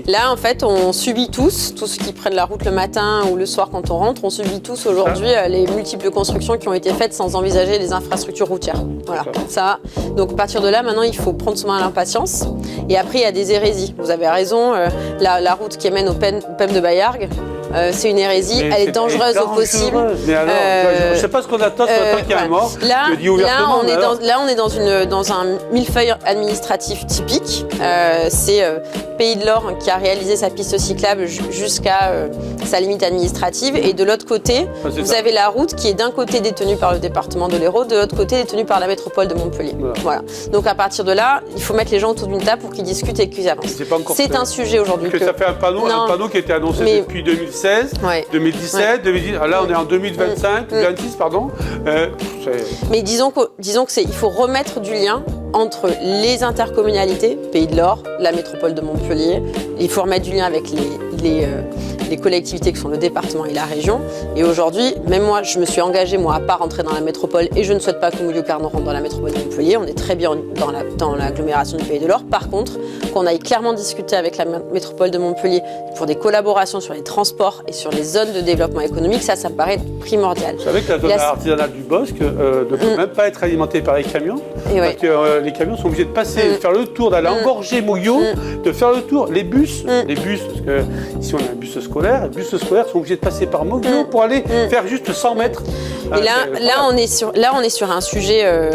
Là, en fait, on subit tous ceux qui prennent la route le matin ou le soir quand on rentre, on subit tous aujourd'hui les multiples constructions qui ont été faites sans envisager les infrastructures routières. Voilà, ça. Donc, à partir de là, maintenant, il faut prendre son mal à l'impatience. Et après, il y a des hérésies. Vous avez raison, la route qui mène au PEM de Bayargues, c'est une hérésie, elle est dangereuse au possible. Mais alors, je ne sais pas ce qu'on attend tant qu'il y a un mort. Là, on est dans un millefeuille administratif typique. C'est Pays de l'Or qui a réalisé sa piste cyclable jusqu'à sa limite administrative. Et de l'autre côté, vous avez la route qui est d'un côté détenue par le département de l'Hérault, de l'autre côté détenue par la métropole de Montpellier. Voilà. Donc à partir de là, il faut mettre les gens autour d'une table pour qu'ils discutent et qu'ils avancent. C'est un sujet aujourd'hui. Ça fait un panneau qui a été annoncé depuis 2016, 2017, 2010. Là, on est en 2025, 2026, pardon. Mais disons que il faut remettre du lien entre les intercommunalités, Pays de l'Or, la métropole de Montpellier. Il faut remettre du lien avec les collectivités qui sont le département et la région. Et aujourd'hui, même moi, je me suis engagée, à pas rentrer dans la métropole et je ne souhaite pas que Mouliocarno rentre dans la métropole de Montpellier. On est très bien dans l'agglomération du Pays de l'Or. Par contre, qu'on aille clairement discuter avec la métropole de Montpellier pour des collaborations sur les transports et sur les zones de développement économique, ça me paraît primordial. Vous savez que la zone artisanale du Bosc ne peut même pas être alimentée par les camions, parce que les camions sont obligés de passer, de faire le tour, d'aller engorger Mougio, de faire le tour. Les bus, parce que ici on a un bus scolaire, les bus scolaires sont obligés de passer par Mougio pour aller faire juste 100 mètres. Et là, on est sur un sujet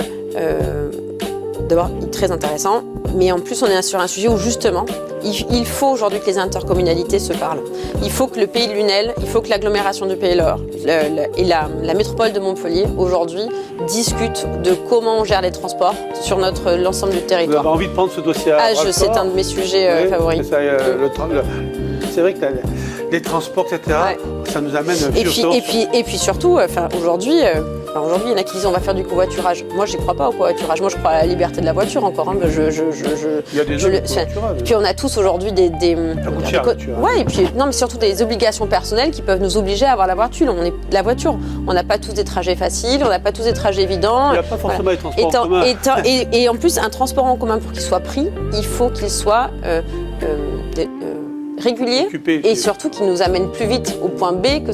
d'abord très intéressant, mais en plus on est sur un sujet où justement il faut aujourd'hui que les intercommunalités se parlent. Il faut que le Pays de Lunel, il faut que l'agglomération du Pays de l'Or et la métropole de Montpellier aujourd'hui discutent de comment on gère les transports sur l'ensemble du territoire. Vous avez envie de prendre ce dossier à c'est un de mes sujets favoris. C'est vrai que les transports, etc., ça nous amène et puis surtout, aujourd'hui, il y en a qui disent on va faire du covoiturage. Moi, je n'y crois pas au covoiturage. Moi, je crois à la liberté de la voiture encore. Il y a des puis on a tous aujourd'hui et puis mais surtout des obligations personnelles qui peuvent nous obliger à avoir la voiture. On n'a pas tous des trajets faciles, on n'a pas tous des trajets évidents. Il n'y a pas forcément les transports en commun. Et en plus, un transport en commun pour qu'il soit pris, il faut qu'il soit régulier et surtout qui nous amène plus vite au point B que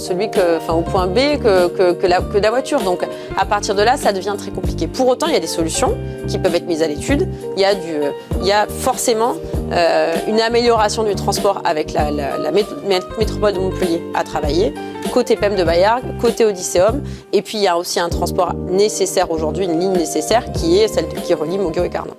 la voiture. Donc à partir de là, ça devient très compliqué. Pour autant, il y a des solutions qui peuvent être mises à l'étude. Il y a forcément une amélioration du transport avec la métropole de Montpellier à travailler, côté PEM de Bayargues, côté Odysseum. Et puis il y a aussi un transport nécessaire aujourd'hui, une ligne nécessaire qui est celle qui relie Moguio et Carnon.